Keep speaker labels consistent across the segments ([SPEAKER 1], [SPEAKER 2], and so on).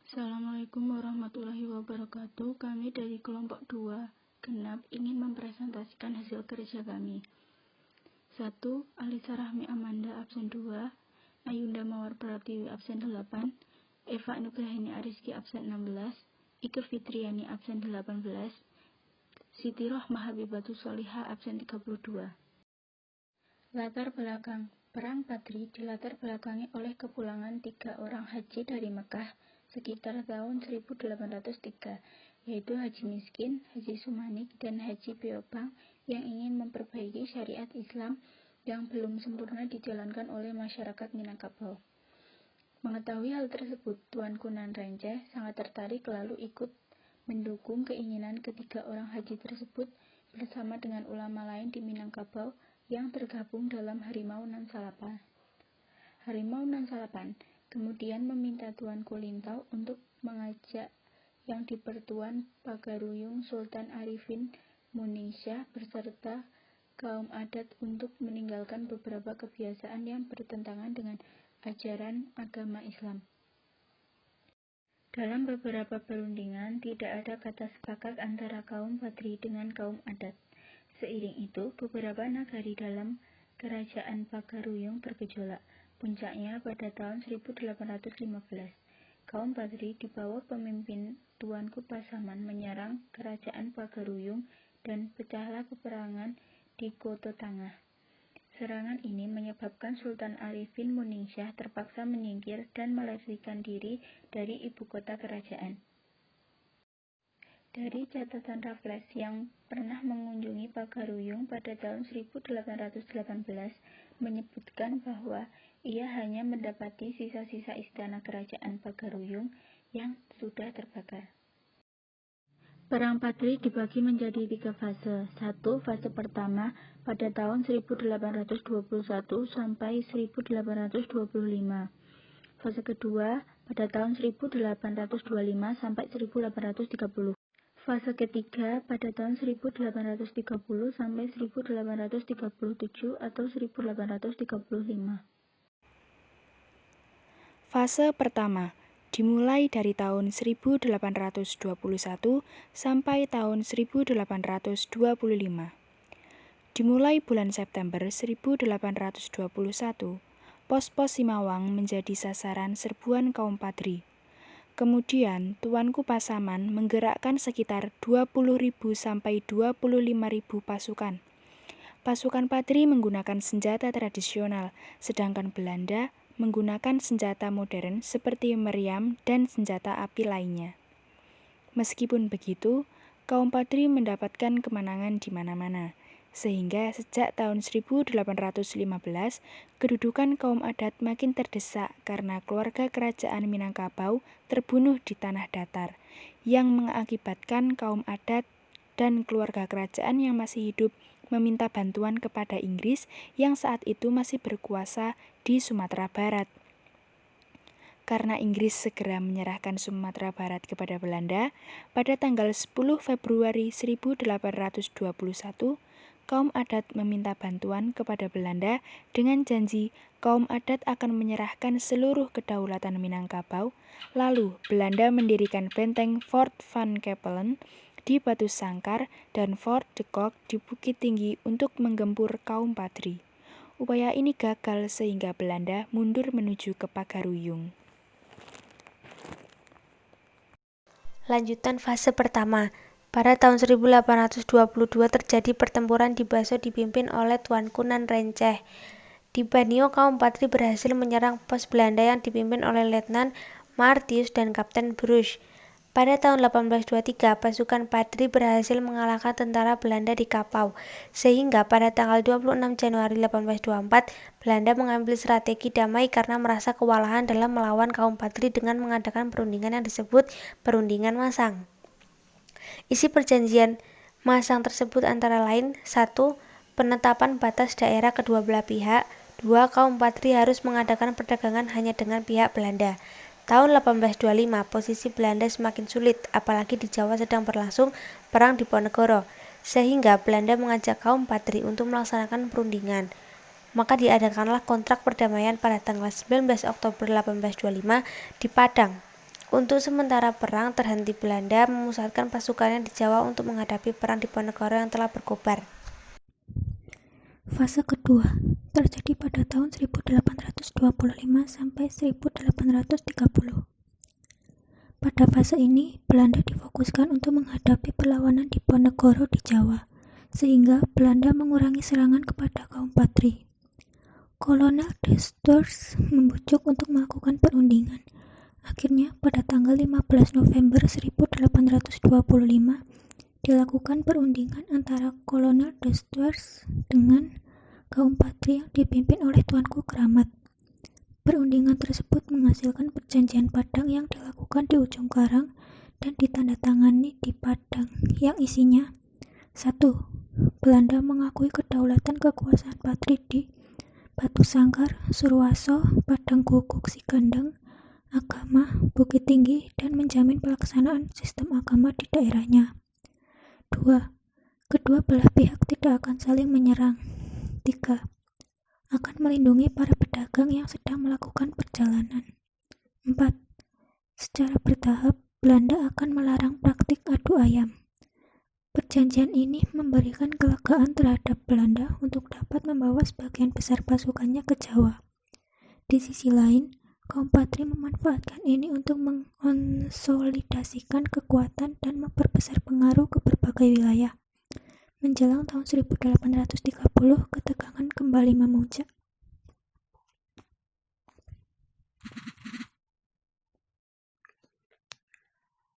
[SPEAKER 1] Assalamualaikum warahmatullahi wabarakatuh. Kami dari kelompok 2 genap ingin mempresentasikan hasil kerja kami. 1. Alisa Rahmi Amanda absen 2, Ayunda Mawar Pratiwi absen 8, Eva Nugrahini Ariski absen 16, Ike Fitriani absen 18, Siti Rohmah Habibatus Solihah absen 32. Latar belakang Perang Badri dilatar belakangi oleh kepulangan 3 orang haji dari Mekah sekitar tahun 1803, yaitu Haji Miskin, Haji Sumanik, dan Haji Piopang yang ingin memperbaiki syariat Islam yang belum sempurna dijalankan oleh masyarakat Minangkabau. Mengetahui hal tersebut, Tuanku Nan Renceh sangat tertarik lalu ikut mendukung keinginan ketiga orang haji tersebut bersama dengan ulama lain di Minangkabau yang tergabung dalam Harimau Nan Salapan. Harimau Nan Salapan kemudian meminta Tuanku Lintau untuk mengajak yang di-Pertuan Pagaruyung Sultan Arifin Muningsyah beserta kaum adat untuk meninggalkan beberapa kebiasaan yang bertentangan dengan ajaran agama Islam. Dalam beberapa perundingan, tidak ada kata sepakat antara kaum Badri dengan kaum adat. Seiring itu, beberapa nagari dalam kerajaan Pagaruyung bergejolak. Puncaknya pada tahun 1815, kaum Badri di bawah pemimpin Tuanku Pasaman menyerang kerajaan Pagaruyung dan pecahlah peperangan di Koto Tangah. Serangan ini menyebabkan Sultan Arifin Muningsyah terpaksa menyingkir dan melarikan diri dari ibu kota kerajaan. Dari catatan Raffles yang pernah mengunjungi Pagaruyung pada tahun 1818 menyebutkan bahwa ia hanya mendapati sisa-sisa istana kerajaan Pagaruyung yang sudah terbakar. Perang Badri dibagi menjadi 3 fase. 1. Fase pertama pada tahun 1821 sampai 1825. Fase kedua pada tahun 1825 sampai 1830. Fase ketiga pada tahun 1830 sampai 1837 atau 1835.
[SPEAKER 2] Fase pertama dimulai dari tahun 1821 sampai tahun 1825. Dimulai bulan September 1821, pos-pos Simawang menjadi sasaran serbuan kaum Padri. Kemudian, Tuanku Pasaman menggerakkan sekitar 20.000 sampai 25.000 pasukan. Pasukan Padri menggunakan senjata tradisional, sedangkan Belanda menggunakan senjata modern seperti meriam dan senjata api lainnya. Meskipun begitu, kaum Padri mendapatkan kemenangan di mana-mana, sehingga sejak tahun 1815, kedudukan kaum adat makin terdesak karena keluarga kerajaan Minangkabau terbunuh di tanah datar, yang mengakibatkan kaum adat dan keluarga kerajaan yang masih hidup meminta bantuan kepada Inggris yang saat itu masih berkuasa di Sumatera Barat. Karena Inggris segera menyerahkan Sumatera Barat kepada Belanda, pada tanggal 10 Februari 1821, kaum adat meminta bantuan kepada Belanda dengan janji kaum adat akan menyerahkan seluruh kedaulatan Minangkabau. Lalu, Belanda mendirikan benteng Fort Van Kepelen di Batu Sangkar dan Fort de Kock di Bukit Tinggi untuk menggempur kaum Padri. Upaya ini gagal sehingga Belanda mundur menuju ke Pagaruyung.
[SPEAKER 3] Lanjutan fase pertama. Pada tahun 1822 terjadi pertempuran di Baso dipimpin oleh Tuanku Nan Renceh. Di Banio, kaum Padri berhasil menyerang pos Belanda yang dipimpin oleh Letnan Martius dan Kapten Bruce. Pada tahun 1823, pasukan Padri berhasil mengalahkan tentara Belanda di Kapau, sehingga pada tanggal 26 Januari 1824, Belanda mengambil strategi damai karena merasa kewalahan dalam melawan kaum Padri dengan mengadakan perundingan yang disebut Perundingan Masang. Isi perjanjian Masang tersebut antara lain: 1. Penetapan batas daerah kedua belah pihak. 2. Kaum Padri harus mengadakan perdagangan hanya dengan pihak Belanda. Tahun 1825, posisi Belanda semakin sulit, apalagi di Jawa sedang berlangsung perang Diponegoro, sehingga Belanda mengajak kaum Padri untuk melaksanakan perundingan. Maka diadakanlah kontrak perdamaian pada tanggal 19 Oktober 1825 di Padang. Untuk sementara perang terhenti, Belanda memusatkan pasukannya di Jawa untuk menghadapi perang Diponegoro yang telah berkobar.
[SPEAKER 4] Fase kedua terjadi pada tahun 1825 sampai 1830. Pada fase ini, Belanda difokuskan untuk menghadapi perlawanan Diponegoro di Jawa, sehingga Belanda mengurangi serangan kepada kaum Patri. Kolonel de Storrs membujuk untuk melakukan perundingan. Akhirnya, pada tanggal 15 November 1825, dilakukan perundingan antara Kolonel de Storrs dengan kaum Patri yang dipimpin oleh Tuanku Keramat. Perundingan tersebut menghasilkan perjanjian Padang yang dilakukan di ujung karang dan ditandatangani di Padang, yang isinya 1. Belanda mengakui kedaulatan kekuasaan Patri di Batu Sangkar, Surwaso, Padang Guguk Sigandang, agama, Bukit Tinggi, dan menjamin pelaksanaan sistem agama di daerahnya. 2. Kedua belah pihak tidak akan saling menyerang. 3. Akan melindungi para pedagang yang sedang melakukan perjalanan. 4. Secara bertahap, Belanda akan melarang praktik adu ayam. Perjanjian ini memberikan kelegaan terhadap Belanda untuk dapat membawa sebagian besar pasukannya ke Jawa. Di sisi lain, kaum Patri memanfaatkan ini untuk mengonsolidasikan kekuatan dan memperbesar pengaruh ke berbagai wilayah. Menjelang tahun 1830, ketegangan kembali memuncak.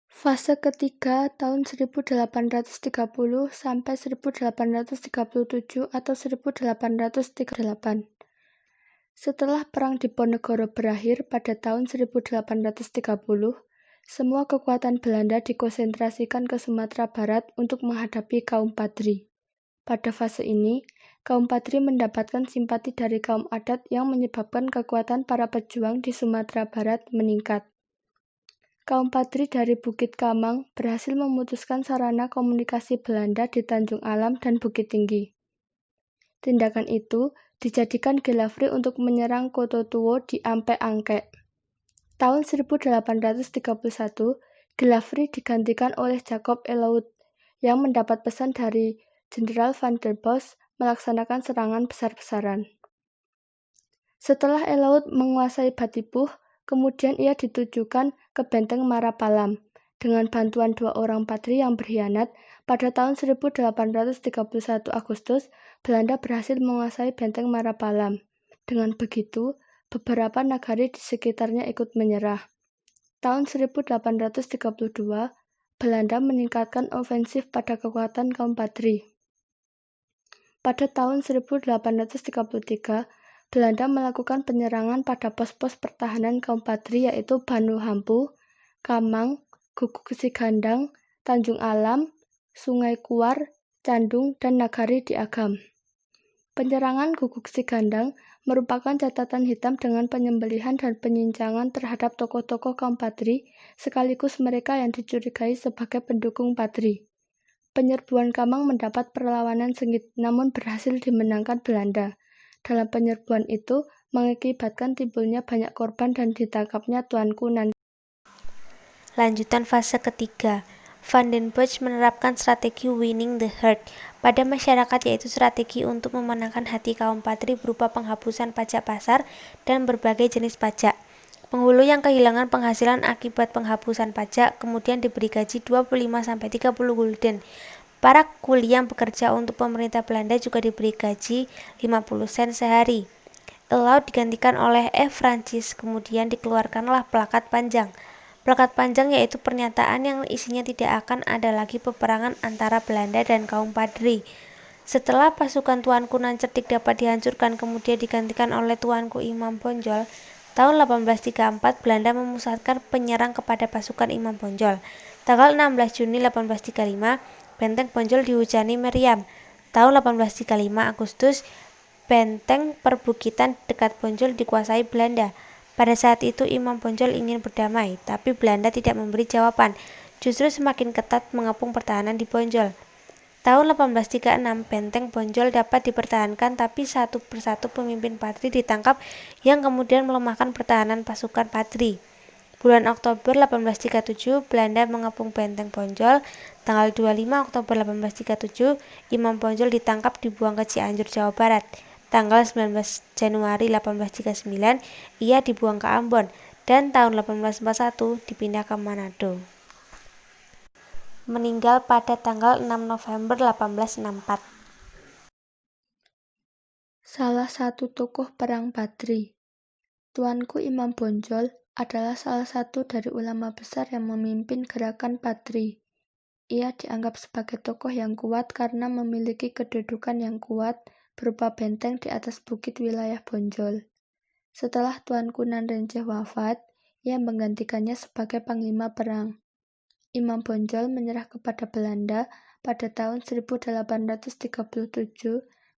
[SPEAKER 1] Fase ketiga tahun 1830 sampai 1837 atau 1838. Setelah Perang Diponegoro berakhir pada tahun 1830, semua kekuatan Belanda dikonsentrasikan ke Sumatera Barat untuk menghadapi kaum Patri. Pada fase ini, kaum Patri mendapatkan simpati dari kaum adat yang menyebabkan kekuatan para pejuang di Sumatera Barat meningkat. Kaum Patri dari Bukit Kamang berhasil memutuskan sarana komunikasi Belanda di Tanjung Alam dan Bukit Tinggi. Tindakan itu dijadikan Gelafri untuk menyerang Koto Tuo di Ampe Angke. Tahun 1831, Gelafri digantikan oleh Jacob Elout yang mendapat pesan dari Jenderal Van der Bos melaksanakan serangan besar-besaran. Setelah Elout menguasai Batipuh, kemudian ia ditujukan ke benteng Marapalam. Dengan bantuan 2 orang Patri yang berkhianat, pada tahun 1831 Agustus, Belanda berhasil menguasai benteng Marapalam. Dengan begitu, beberapa nagari di sekitarnya ikut menyerah. Tahun 1832, Belanda meningkatkan ofensif pada kekuatan kaum Patri. Pada tahun 1833, Belanda melakukan penyerangan pada pos-pos pertahanan kaum Patri yaitu Banu Hampu, Kamang, Guguk Sigandang, Tanjung Alam, Sungai Kuar, Candung, dan Nagari di Agam. Penyerangan Guguk Sigandang merupakan catatan hitam dengan penyembelihan dan penyincangan terhadap tokoh-tokoh kaum Patri, sekaligus mereka yang dicurigai sebagai pendukung Patri. Penyerbuan Kamang mendapat perlawanan sengit, namun berhasil dimenangkan Belanda. Dalam penyerbuan itu, mengakibatkan timbulnya banyak korban dan ditangkapnya Tuanku Nan.
[SPEAKER 3] Lanjutan fase ketiga, Van den Bosch menerapkan strategi winning the heart pada masyarakat, yaitu strategi untuk memenangkan hati kaum Patri berupa penghapusan pajak pasar dan berbagai jenis pajak. Penghulu yang kehilangan penghasilan akibat penghapusan pajak kemudian diberi gaji 25-30 gulden. Para kuli yang bekerja untuk pemerintah Belanda juga diberi gaji 50 sen sehari. Elout digantikan oleh F. Francis, kemudian dikeluarkanlah plakat panjang. Plakat panjang yaitu pernyataan yang isinya tidak akan ada lagi peperangan antara Belanda dan kaum Patri. Setelah pasukan Tuanku Nan Cerdik dapat dihancurkan kemudian digantikan oleh Tuanku Imam Bonjol, tahun 1834 Belanda memusatkan penyerang kepada pasukan Imam Bonjol. Tanggal 16 Juni 1835, Benteng Bonjol dihujani meriam. Tahun 1835 Agustus, benteng perbukitan dekat Bonjol dikuasai Belanda. Pada saat itu Imam Bonjol ingin berdamai, tapi Belanda tidak memberi jawaban, justru semakin ketat mengepung pertahanan di Bonjol. Tahun 1836 benteng Bonjol dapat dipertahankan, tapi satu persatu pemimpin Patri ditangkap yang kemudian melemahkan pertahanan pasukan Patri. Bulan Oktober 1837, Belanda mengepung Benteng Bonjol. Tanggal 25 Oktober 1837, Imam Bonjol ditangkap dibuang ke Cianjur, Jawa Barat. Tanggal 19 Januari 1839, ia dibuang ke Ambon. Dan tahun 1841 dipindah ke Manado. Meninggal pada tanggal 6 November 1864.
[SPEAKER 1] Salah satu tokoh perang Badri. Tuanku Imam Bonjol adalah salah satu dari ulama besar yang memimpin gerakan Badri. Ia dianggap sebagai tokoh yang kuat karena memiliki kedudukan yang kuat berupa benteng di atas bukit wilayah Bonjol. Setelah Tuanku Nan Renceh wafat, ia menggantikannya sebagai panglima perang. Imam Bonjol menyerah kepada Belanda pada tahun 1837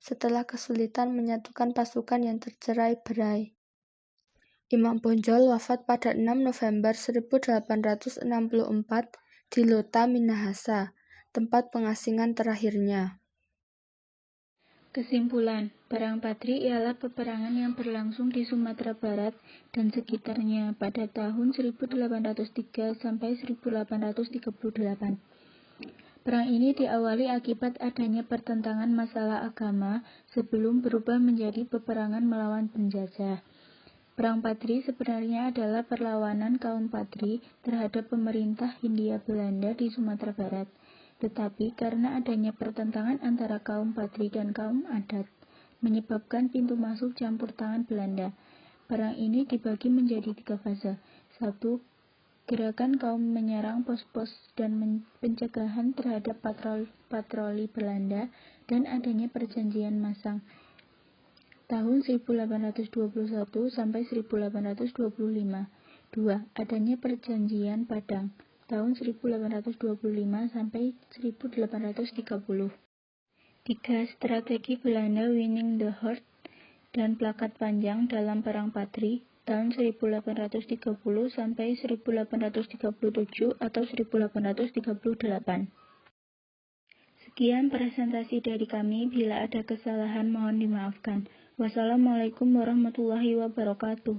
[SPEAKER 1] setelah kesulitan menyatukan pasukan yang tercerai-berai. Imam Bonjol wafat pada 6 November 1864 di Lota, Minahasa, tempat pengasingan terakhirnya. Kesimpulan, Perang Badri ialah peperangan yang berlangsung di Sumatera Barat dan sekitarnya pada tahun 1803 sampai 1838. Perang ini diawali akibat adanya pertentangan masalah agama sebelum berubah menjadi peperangan melawan penjajah. Perang Badri sebenarnya adalah perlawanan kaum Badri terhadap pemerintah Hindia Belanda di Sumatera Barat. Tetapi karena adanya pertentangan antara kaum Badri dan kaum adat, menyebabkan pintu masuk campur tangan Belanda. Perang ini dibagi menjadi 3 fase. 1. Gerakan kaum menyerang pos-pos dan pencegahan terhadap patroli Belanda dan adanya perjanjian Masang tahun 1821 sampai 1825. 2. Adanya perjanjian Padang tahun 1825 sampai 1830. 3. Strategi Belanda Winning the Heart dan Plakat Panjang dalam Perang Badri tahun 1830 sampai 1837 atau 1838. Sekian presentasi dari kami. Bila ada kesalahan mohon dimaafkan. Wassalamualaikum warahmatullahi wabarakatuh.